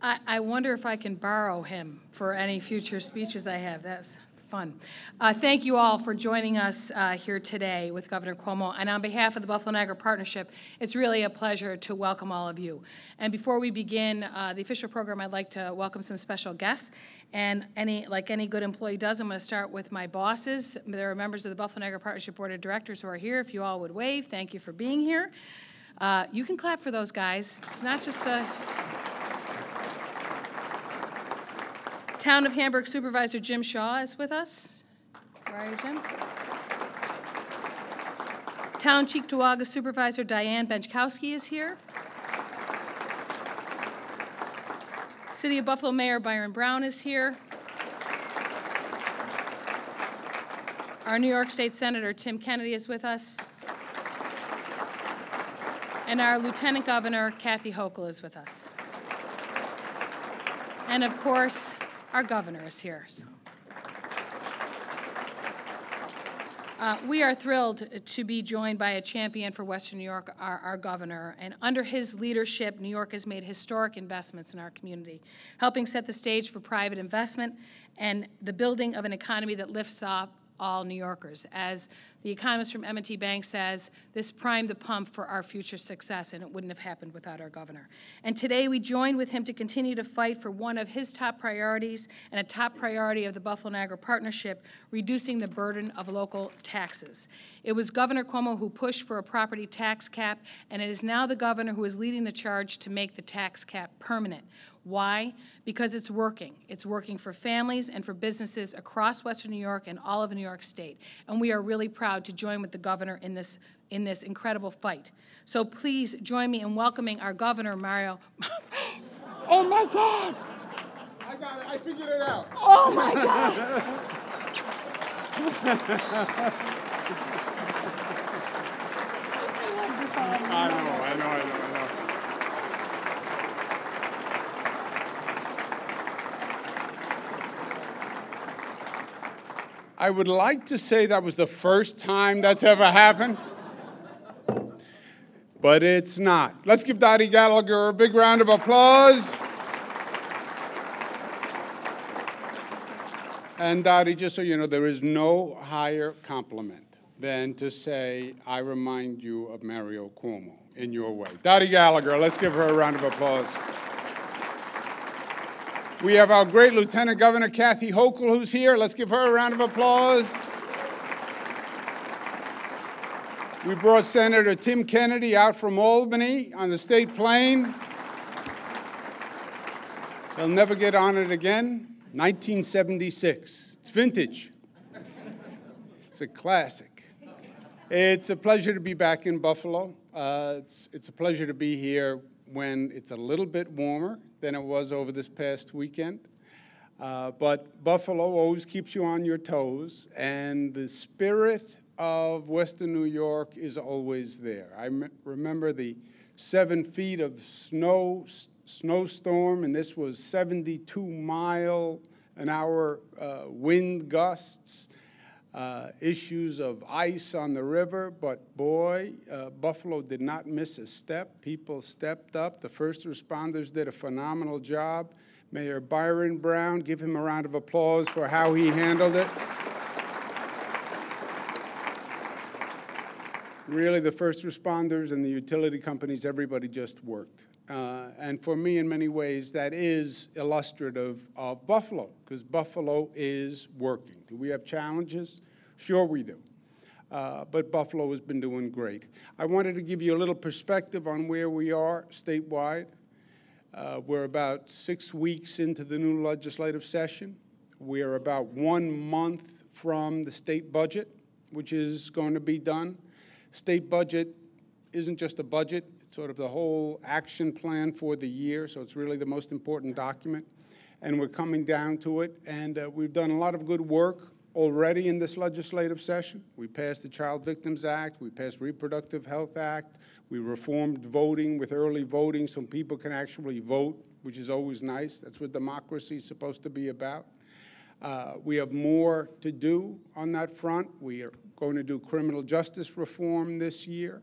I wonder if I can borrow him for any future speeches I have. That's fun. Thank you all for joining us here today with Governor Cuomo. And on behalf of the Buffalo-Niagara Partnership, it's really a pleasure to welcome all of you. And before we begin the official program, I'd like to welcome some special guests. And like any good employee does, I'm going to start with my bosses. There are members of the Buffalo-Niagara Partnership Board of Directors who are here. If you all would wave, thank you for being here. You can clap for those guys. It's not just the Town of Hamburg Supervisor Jim Shaw is with us. Where are you, Jim? Town Cheektowaga Supervisor Diane Benchkowski is here. City of Buffalo Mayor Byron Brown is here. Our New York State Senator Tim Kennedy is with us. And our Lieutenant Governor Kathy Hochul is with us. And of course, our governor is here. So. We are thrilled to be joined by a champion for Western New York, our governor. And under his leadership, New York has made historic investments in our community, helping set the stage for private investment and the building of an economy that lifts up all New Yorkers. As the economist from M&T Bank says, this primed the pump for our future success, and it wouldn't have happened without our governor. And today we join with him to continue to fight for one of his top priorities and a top priority of the Buffalo-Niagara Partnership, reducing the burden of local taxes. It was Governor Cuomo who pushed for a property tax cap, and it is now the governor who is leading the charge to make the tax cap permanent. Why? Because it's working. It's working for families and for businesses across Western New York and all of New York State. And we are really proud to join with the governor in this incredible fight. So please join me in welcoming our governor, Mario. Oh my God! I got it. I figured it out. Oh my God! I know. I would like to say that was the first time that's ever happened, but it's not. Let's give Dottie Gallagher a big round of applause. And Dottie, just so you know, there is no higher compliment than to say, I remind you of Mario Cuomo in your way. Dottie Gallagher, let's give her a round of applause. We have our great Lieutenant Governor Kathy Hochul who's here. Let's give her a round of applause. We brought Senator Tim Kennedy out from Albany on the state plane. He'll never get on it again. 1976. It's vintage. It's a classic. It's a pleasure to be back in Buffalo. It's a pleasure to be here when it's a little bit warmer than it was over this past weekend. But Buffalo always keeps you on your toes, and the spirit of Western New York is always there. I remember the 7 feet of snowstorm, and this was 72-mile-an-hour wind gusts, issues of ice on the river, but boy, Buffalo did not miss a step. People stepped up. The first responders did a phenomenal job. Mayor Byron Brown, give him a round of applause for how he handled it. Really, the first responders and the utility companies, everybody just worked. And for me, in many ways, that is illustrative of Buffalo, because Buffalo is working. Do we have challenges? Sure we do. But Buffalo has been doing great. I wanted to give you a little perspective on where we are statewide. We're about 6 weeks into the new legislative session. We are about 1 month from the state budget, which is going to be done. State budget isn't just a budget, it's sort of the whole action plan for the year, so it's really the most important document. And we're coming down to it, and we've done a lot of good work already in this legislative session. We passed the Child Victims Act, we passed Reproductive Health Act, we reformed voting with early voting so people can actually vote, which is always nice. That's what democracy is supposed to be about. We have more to do on that front. We are going to do criminal justice reform this year.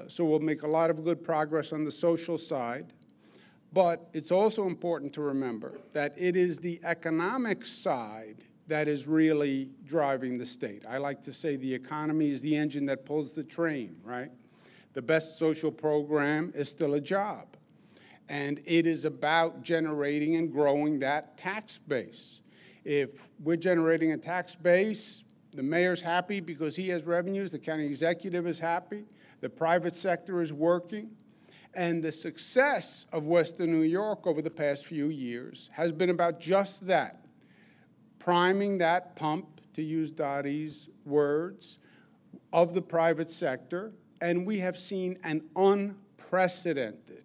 So we'll make a lot of good progress on the social side. But it's also important to remember that it is the economic side that is really driving the state. I like to say the economy is the engine that pulls the train, right? The best social program is still a job. And it is about generating and growing that tax base. If we're generating a tax base, the mayor's happy because he has revenues, the county executive is happy, the private sector is working. And the success of Western New York over the past few years has been about just that, priming that pump, to use Dottie's words, of the private sector. And we have seen an unprecedented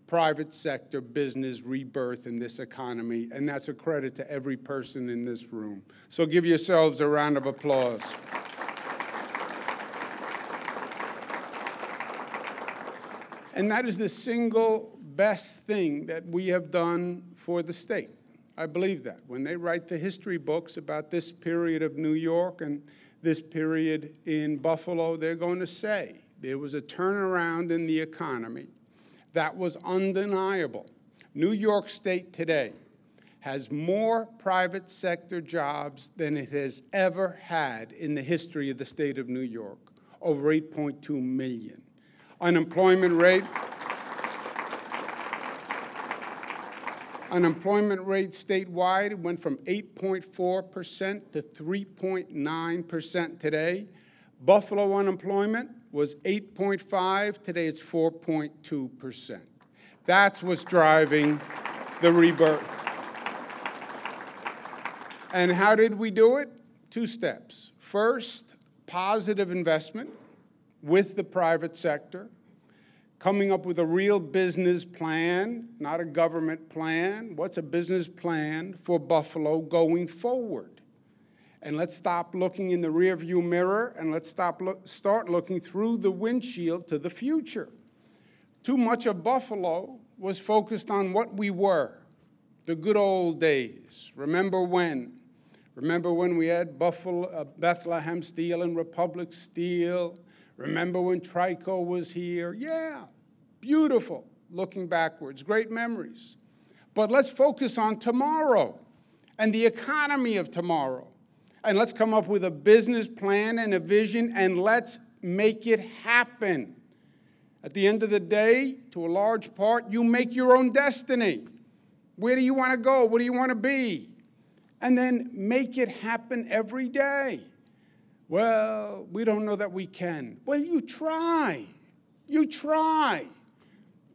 private sector business rebirth in this economy, and that's a credit to every person in this room. So give yourselves a round of applause. And that is the single best thing that we have done for the state. I believe that. When they write the history books about this period of New York and this period in Buffalo, they're going to say there was a turnaround in the economy that was undeniable. New York State today has more private sector jobs than it has ever had in the history of the state of New York, over 8.2 million. Unemployment rate statewide went from 8.4% to 3.9% today. Buffalo unemployment was 8.5%. Today it's 4.2%. That's what's driving the rebirth. And how did we do it? 2 steps. First, positive investment with the private sector, coming up with a real business plan, not a government plan. What's a business plan for Buffalo going forward? And let's stop looking in the rearview mirror and let's start looking through the windshield to the future. Too much of Buffalo was focused on what we were, the good old days. Remember when? Remember when we had Bethlehem Steel and Republic Steel? Remember when Trico was here? Yeah, beautiful, looking backwards, great memories. But let's focus on tomorrow and the economy of tomorrow. And let's come up with a business plan and a vision, and let's make it happen. At the end of the day, to a large part, you make your own destiny. Where do you want to go? What do you want to be? And then make it happen every day. Well, we don't know that we can. Well, you try. You try.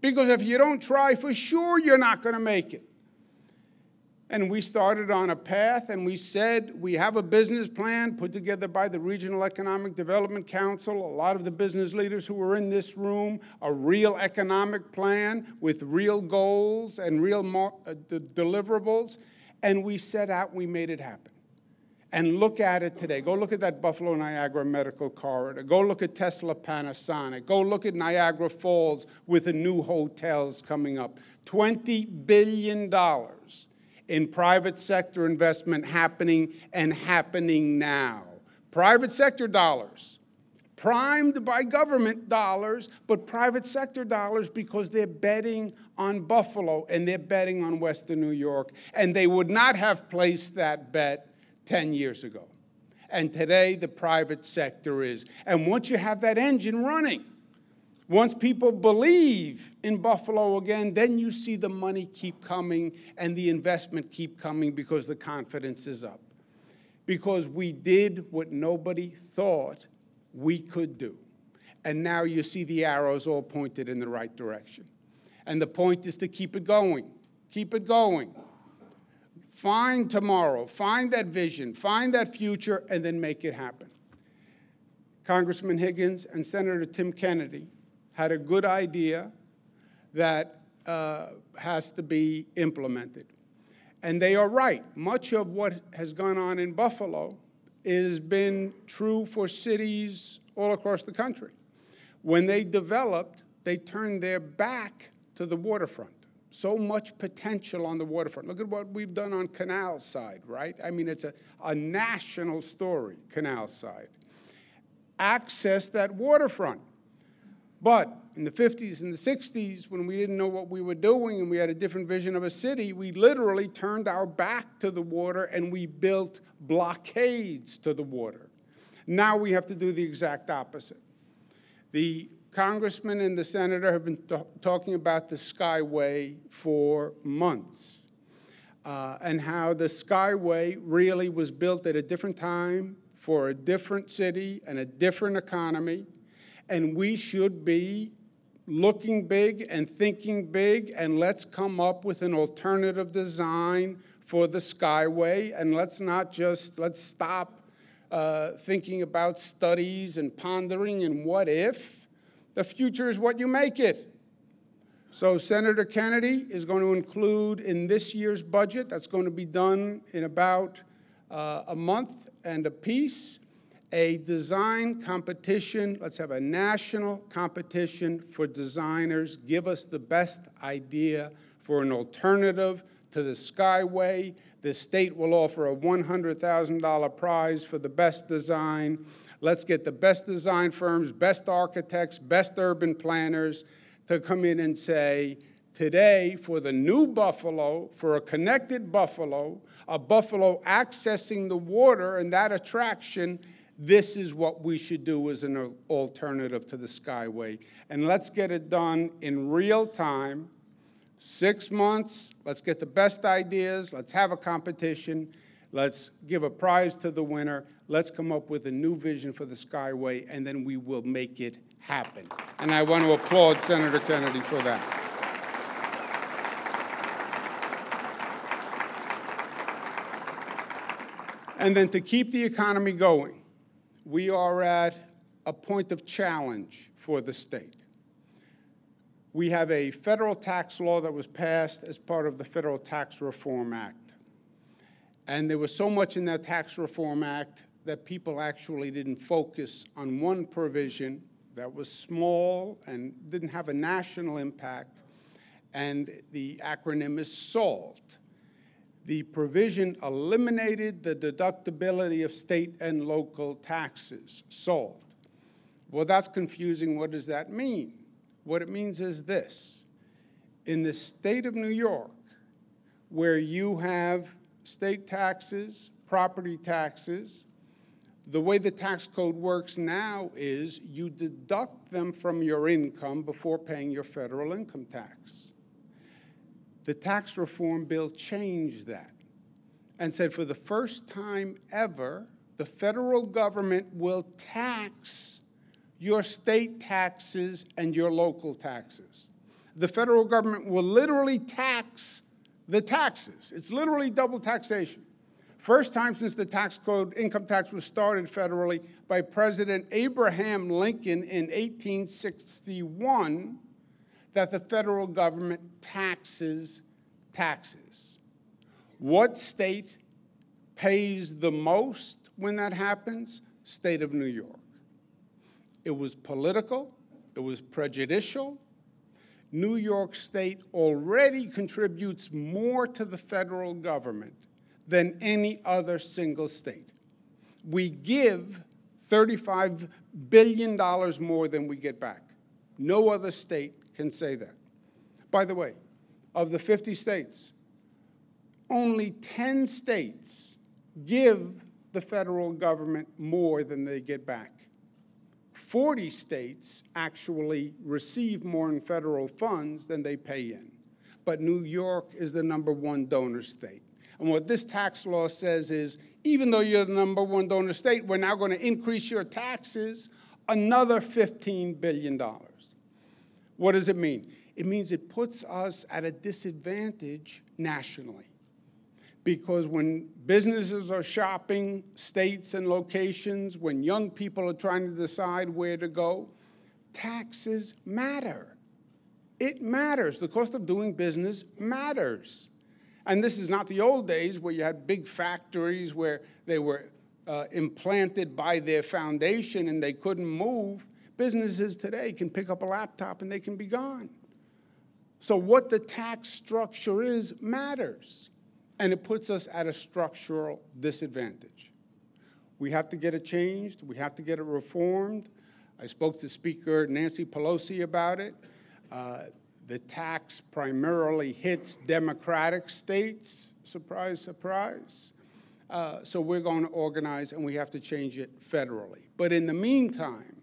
Because if you don't try, for sure you're not going to make it. And we started on a path, and we said we have a business plan put together by the Regional Economic Development Council, a lot of the business leaders who were in this room, a real economic plan with real goals and real deliverables. And we set out, we made it happen. And look at it today. Go look at that Buffalo-Niagara medical corridor. Go look at Tesla Panasonic. Go look at Niagara Falls with the new hotels coming up. $20 billion in private sector investment happening and happening now. Private sector dollars, primed by government dollars, but private sector dollars because they're betting on Buffalo and they're betting on Western New York. And they would not have placed that bet 10 years ago. And today, the private sector is. And once you have that engine running, once people believe in Buffalo again, then you see the money keep coming and the investment keep coming because the confidence is up. Because we did what nobody thought we could do. And now you see the arrows all pointed in the right direction. And the point is to keep it going. Keep it going. Find tomorrow, find that vision, find that future, and then make it happen. Congressman Higgins and Senator Tim Kennedy had a good idea that has to be implemented. And they are right. Much of what has gone on in Buffalo has been true for cities all across the country. When they developed, they turned their back to the waterfront. So much potential on the waterfront. Look at what we've done on Canal Side, right? I mean, it's a national story, Canal Side. Access that waterfront. But in the 50s and the 60s, when we didn't know what we were doing and we had a different vision of a city, we literally turned our back to the water and we built blockades to the water. Now we have to do the exact opposite. The congressman and the senator have been talking about the Skyway for months, and how the Skyway really was built at a different time for a different city and a different economy, and we should be looking big and thinking big, and let's come up with an alternative design for the Skyway, and let's stop thinking about studies and pondering and what if. The future is what you make it. So Senator Kennedy is going to include in this year's budget, that's going to be done in about a month and a piece, a design competition. Let's have a national competition for designers. Give us the best idea for an alternative to the Skyway. The state will offer a $100,000 prize for the best design. Let's get the best design firms, best architects, best urban planners to come in and say, today, for the new Buffalo, for a connected Buffalo, a Buffalo accessing the water and that attraction, this is what we should do as an alternative to the Skyway. And let's get it done in real time, 6 months. Let's get the best ideas. Let's have a competition. Let's give a prize to the winner. Let's come up with a new vision for the Skyway, and then we will make it happen. And I want to applaud Senator Kennedy for that. And then to keep the economy going, we are at a point of challenge for the state. We have a federal tax law that was passed as part of the Federal Tax Reform Act. And there was so much in that Tax Reform Act that people actually didn't focus on one provision that was small and didn't have a national impact, and the acronym is SALT. The provision eliminated the deductibility of state and local taxes, SALT. Well, that's confusing. What does that mean? What it means is this. In the state of New York, where you have state taxes, property taxes, the way the tax code works now is you deduct them from your income before paying your federal income tax. The tax reform bill changed that and said for the first time ever, the federal government will tax your state taxes and your local taxes. The federal government will literally tax the taxes. It's literally double taxation. First time since the tax code, income tax was started federally by President Abraham Lincoln in 1861, that the federal government taxes taxes. What state pays the most when that happens? State of New York. It was political, it was prejudicial. New York State already contributes more to the federal government than any other single state. We give $35 billion more than we get back. No other state can say that. By the way, of the 50 states, only 10 states give the federal government more than they get back. 40 states actually receive more in federal funds than they pay in. But New York is the #1 donor state. And what this tax law says is, even though you're the #1 donor state, we're now going to increase your taxes another $15 billion. What does it mean? It means it puts us at a disadvantage nationally. Because when businesses are shopping states and locations, when young people are trying to decide where to go, taxes matter. It matters. The cost of doing business matters. And this is not the old days where you had big factories where they were implanted by their foundation and they couldn't move. Businesses today can pick up a laptop and they can be gone. So what the tax structure is matters. And it puts us at a structural disadvantage. We have to get it changed. We have to get it reformed. I spoke to Speaker Nancy Pelosi about it. The tax primarily hits Democratic states. Surprise, surprise. So we're going to organize, and we have to change it federally. But in the meantime,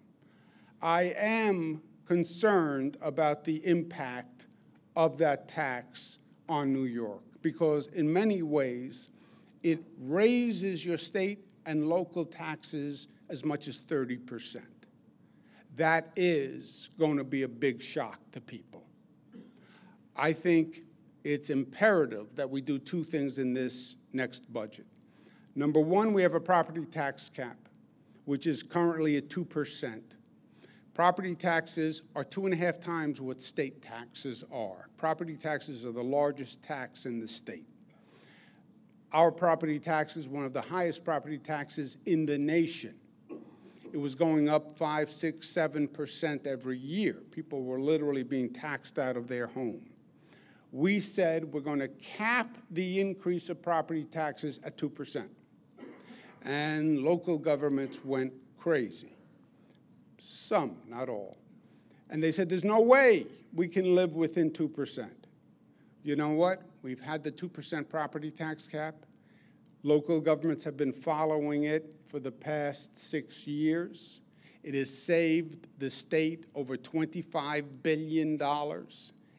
I am concerned about the impact of that tax on New York, because in many ways, it raises your state and local taxes as much as 30%. That is going to be a big shock to people. I think it's imperative that we do two things in this next budget. Number one, we have a property tax cap, which is currently at 2%. Property taxes are 2.5 times what state taxes are. Property taxes are the largest tax in the state. Our property tax is one of the highest property taxes in the nation. It was going up 5, 6, 7% every year. People were literally being taxed out of their home. We said we're going to cap the increase of property taxes at 2%. And local governments went crazy. Some, not all. And they said, there's no way we can live within 2%. You know what? We've had the 2% property tax cap. Local governments have been following it for the past 6 years. It has saved the state over $25 billion.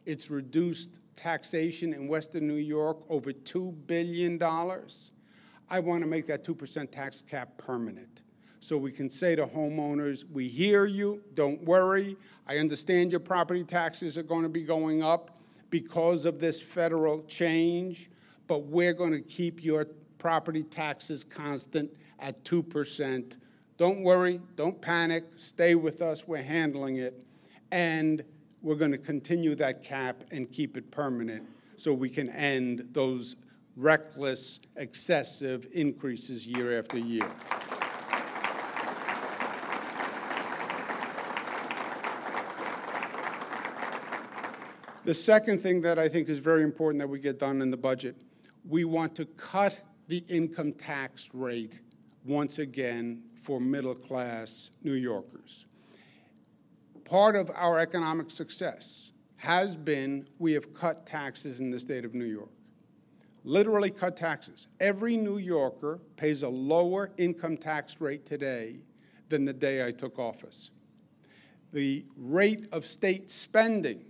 It's reduced taxation in Western New York over $2 billion. I want to make that 2% tax cap permanent, so we can say to homeowners, we hear you, don't worry. I understand your property taxes are going to be going up because of this federal change, but we're going to keep your property taxes constant at 2%. Don't worry, don't panic, stay with us, we're handling it, and we're going to continue that cap and keep it permanent so we can end those reckless, excessive increases year after year. The second thing that I think is very important that we get done in the budget, we want to cut the income tax rate once again for middle-class New Yorkers. Part of our economic success has been we have cut taxes in the state of New York. Literally cut taxes. Every New Yorker pays a lower income tax rate today than the day I took office. The rate of state spending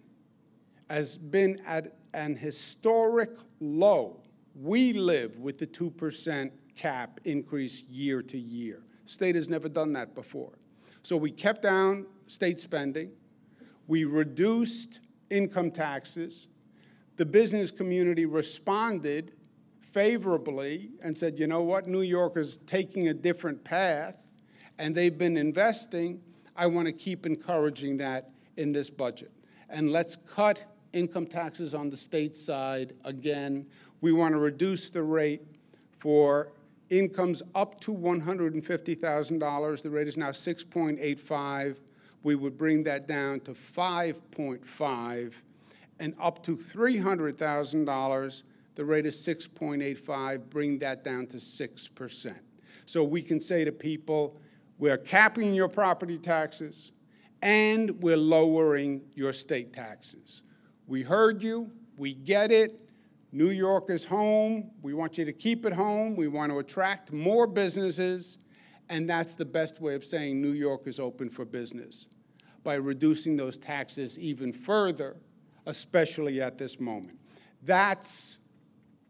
has been at an historic low. We live with the 2% cap increase year to year. State has never done that before. So we kept down state spending. We reduced income taxes. The business community responded favorably and said, you know what, New York is taking a different path, and they've been investing. I want to keep encouraging that in this budget. And let's cut income taxes on the state side again. We want to reduce the rate for incomes up to $150,000. The rate is now 6.85. We would bring that down to 5.5. And up to $300,000, the rate is 6.85, bring that down to 6%. So we can say to people, we're capping your property taxes, and we're lowering your state taxes. We heard you, we get it. New York is home. We want you to keep it home. We want to attract more businesses, and that's the best way of saying New York is open for business, by reducing those taxes even further, especially at this moment. That's,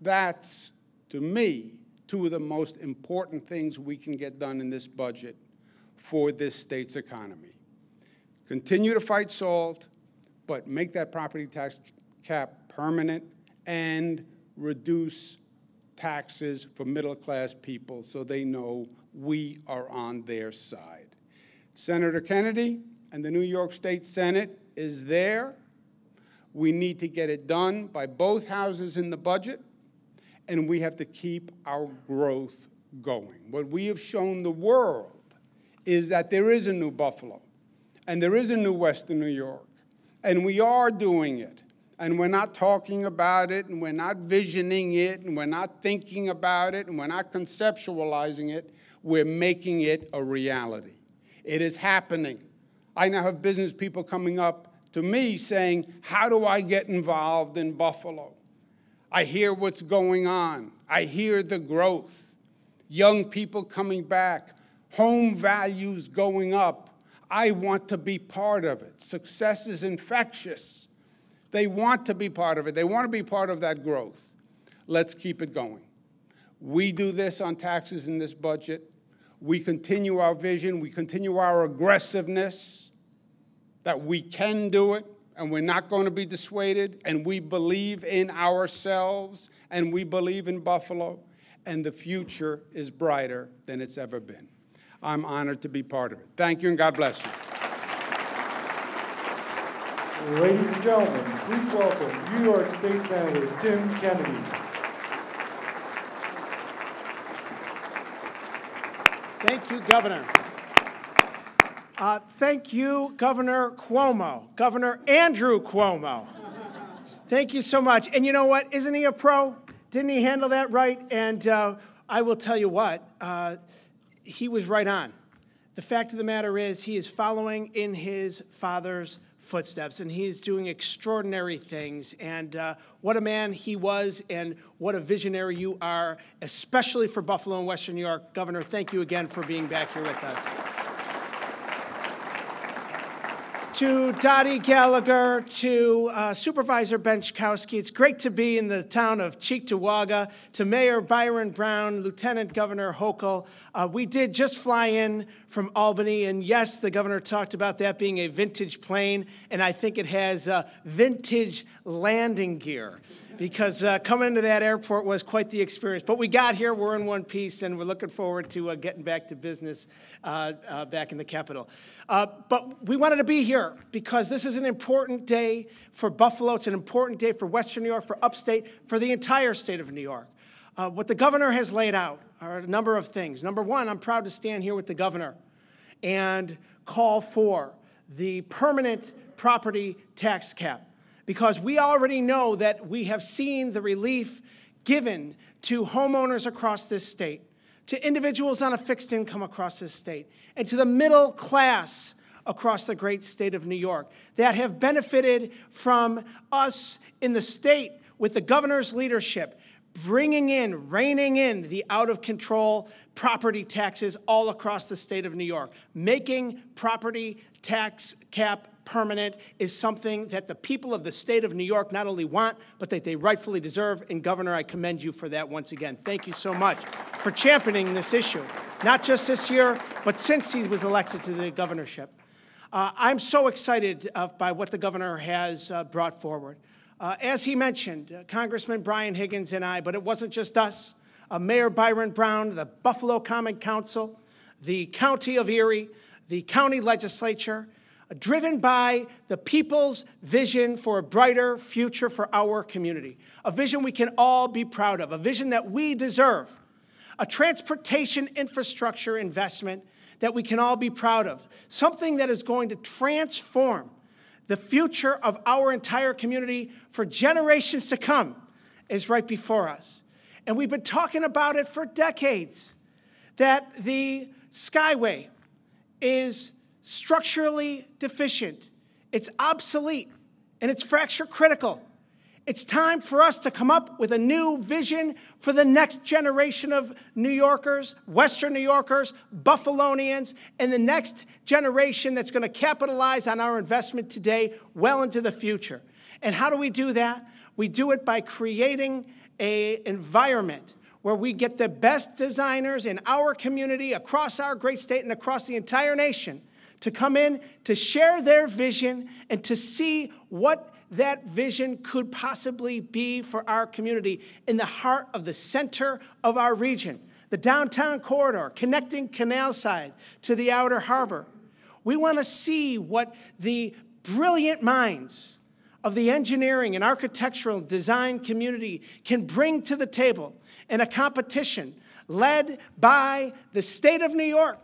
to me, two of the most important things we can get done in this budget for this state's economy. Continue to fight SALT, but make that property tax cap permanent and reduce taxes for middle-class people so they know we are on their side. Senator Kennedy and the New York State Senate is there. We need to get it done by both houses in the budget, and we have to keep our growth going. What we have shown the world is that there is a new Buffalo, and there is a new Western New York, and we are doing it. And we're not talking about it, and we're not visioning it, and we're not thinking about it, and we're not conceptualizing it. We're making it a reality. It is happening. I now have business people coming up to me saying, how do I get involved in Buffalo? I hear what's going on. I hear the growth. Young people coming back. Home values going up. I want to be part of it. Success is infectious. They want to be part of it. They want to be part of that growth. Let's keep it going. We do this on taxes in this budget. We continue our vision. We continue our aggressiveness that we can do it, and we're not going to be dissuaded, and we believe in ourselves, and we believe in Buffalo, and the future is brighter than it's ever been. I'm honored to be part of it. Thank you, and God bless you. Ladies and gentlemen, please welcome New York State Senator Tim Kennedy. Thank you, Governor. Thank you, Governor Cuomo, Governor Andrew Cuomo. Thank you so much. And you know what? Isn't he a pro? Didn't he handle that right? And I will tell you what, he was right on. The fact of the matter is he is following in his father's footsteps, and he's doing extraordinary things. And what a man he was, and what a visionary you are, especially for Buffalo and Western New York. Governor, thank you again for being back here with us. To Dottie Gallagher, to Supervisor Benchkowski, it's great to be in the town of Cheektowaga, to Mayor Byron Brown, Lieutenant Governor Hochul. We did just fly in from Albany, and yes, the governor talked about that being a vintage plane, and I think it has vintage landing gear, because coming into that airport was quite the experience. But we got here, we're in one piece, and we're looking forward to getting back to business back in the Capitol. But we wanted to be here because this is an important day for Buffalo. It's an important day for Western New York, for upstate, for the entire state of New York. What the governor has laid out are a number of things. Number one, I'm proud to stand here with the governor and call for the permanent property tax cap, because we already know that we have seen the relief given to homeowners across this state, to individuals on a fixed income across this state, and to the middle class across the great state of New York that have benefited from us in the state with the governor's leadership, reining in the out-of-control property taxes all across the state of New York. Making property tax cap permanent is something that the people of the state of New York not only want, but that they rightfully deserve. And Governor, I commend you for that once again. Thank you so much for championing this issue, not just this year, but since he was elected to the governorship. I'm so excited by what the governor has brought forward. As he mentioned, Congressman Brian Higgins and I, but it wasn't just us, Mayor Byron Brown, the Buffalo Common Council, the County of Erie, the county legislature, driven by the people's vision for a brighter future for our community, a vision we can all be proud of, a vision that we deserve, a transportation infrastructure investment that we can all be proud of, something that is going to transform the future of our entire community for generations to come is right before us. And we've been talking about it for decades, that the Skyway is structurally deficient, it's obsolete, and it's fracture critical. It's time for us to come up with a new vision for the next generation of New Yorkers, Western New Yorkers, Buffalonians, and the next generation that's going to capitalize on our investment today well into the future. And how do we do that? We do it by creating an environment where we get the best designers in our community, across our great state, and across the entire nation to come in, to share their vision, and to see what that vision could possibly be for our community in the heart of the center of our region, the downtown corridor, connecting Canal Side to the outer harbor. We want to see what the brilliant minds of the engineering and architectural design community can bring to the table in a competition led by the state of New York,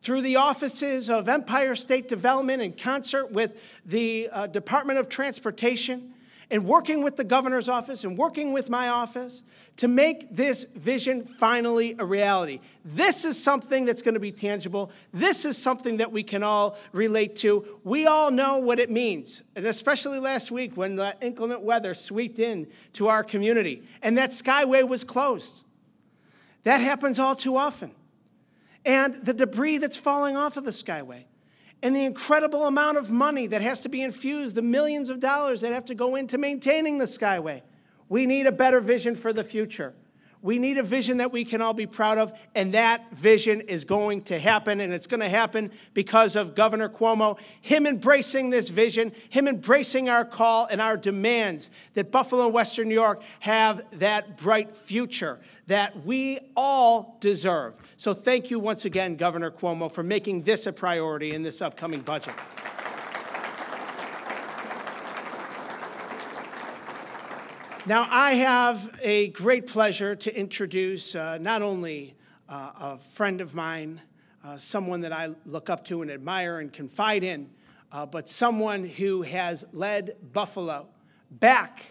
through the offices of Empire State Development in concert with the Department of Transportation, and working with the governor's office and working with my office to make this vision finally a reality. This is something that's going to be tangible. This is something that we can all relate to. We all know what it means, and especially last week when the inclement weather swept in to our community and that skyway was closed. That happens all too often. And the debris that's falling off of the skyway, and the incredible amount of money that has to be infused, the millions of dollars that have to go into maintaining the skyway. We need a better vision for the future. We need a vision that we can all be proud of, and that vision is going to happen, and it's going to happen because of Governor Cuomo, him embracing this vision, him embracing our call and our demands that Buffalo and Western New York have that bright future that we all deserve. So thank you once again, Governor Cuomo, for making this a priority in this upcoming budget. Now, I have a great pleasure to introduce not only a friend of mine, someone that I look up to and admire and confide in, but someone who has led Buffalo back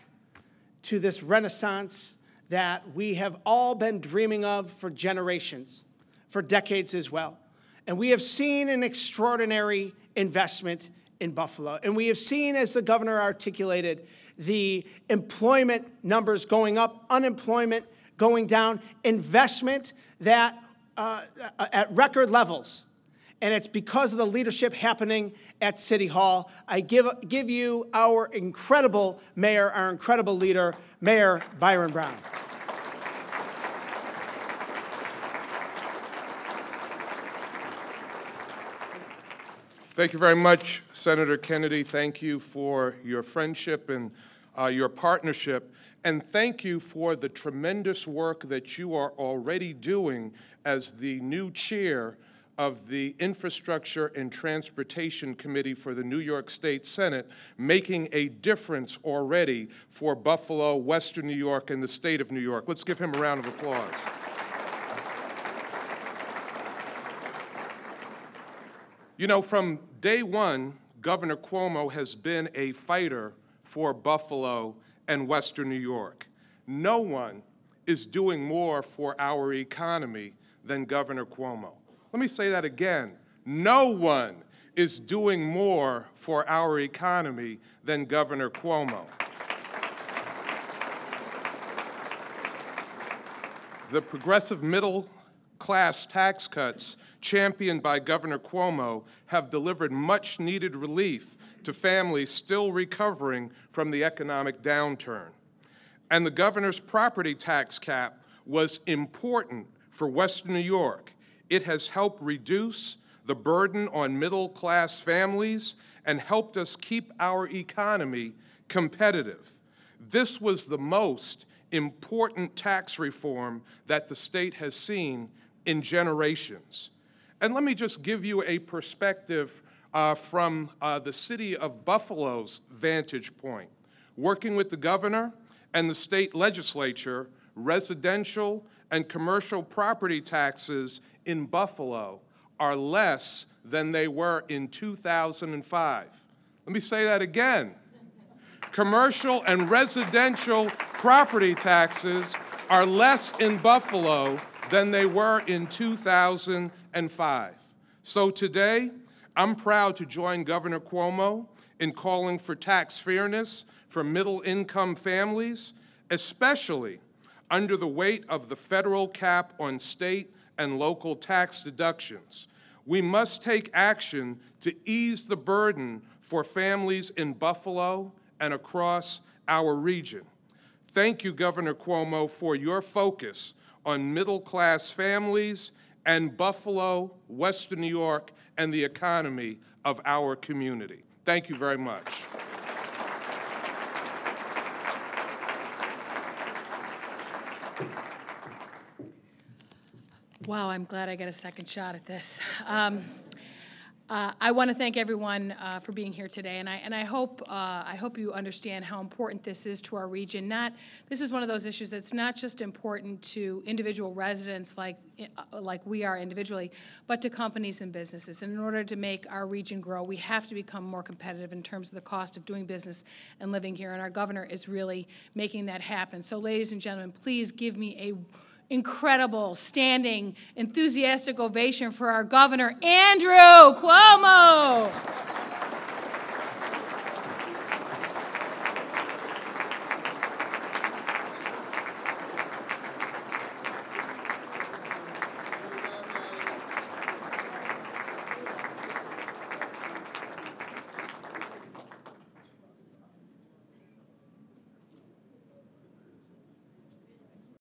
to this renaissance that we have all been dreaming of for generations, for decades as well. And we have seen an extraordinary investment in Buffalo. And we have seen, as the governor articulated, the employment numbers going up, unemployment going down, investment that at record levels. And it's because of the leadership happening at City Hall. I give you our incredible mayor, our incredible leader, Mayor Byron Brown. Thank you very much, Senator Kennedy. Thank you for your friendship and your partnership. And thank you for the tremendous work that you are already doing as the new chair of the Infrastructure and Transportation Committee for the New York State Senate, making a difference already for Buffalo, Western New York, and the state of New York. Let's give him a round of applause. You know, from day one, Governor Cuomo has been a fighter for Buffalo and Western New York. No one is doing more for our economy than Governor Cuomo. Let me say that again. No one is doing more for our economy than Governor Cuomo. The progressive middle-class tax cuts championed by Governor Cuomo have delivered much-needed relief to families still recovering from the economic downturn. And the governor's property tax cap was important for Western New York. It has helped reduce the burden on middle-class families and helped us keep our economy competitive. This was the most important tax reform that the state has seen in generations. And let me just give you a perspective from the city of Buffalo's vantage point. Working with the governor and the state legislature, residential and commercial property taxes in Buffalo are less than they were in 2005. Let me say that again. Commercial and residential property taxes are less in Buffalo than they were in 2005. So today, I'm proud to join Governor Cuomo in calling for tax fairness for middle-income families, especially under the weight of the federal cap on state and local tax deductions. We must take action to ease the burden for families in Buffalo and across our region. Thank you, Governor Cuomo, for your focus on middle-class families and Buffalo, Western New York, and the economy of our community. Thank you very much. Wow, I'm glad I get a second shot at this. I want to thank everyone for being here today, and I hope you understand how important this is to our region. This is one of those issues that's not just important to individual residents like we are individually, but to companies and businesses. And in order to make our region grow, we have to become more competitive in terms of the cost of doing business and living here. And our governor is really making that happen. So, ladies and gentlemen, please give me a incredible, standing, enthusiastic ovation for our Governor, Andrew Cuomo.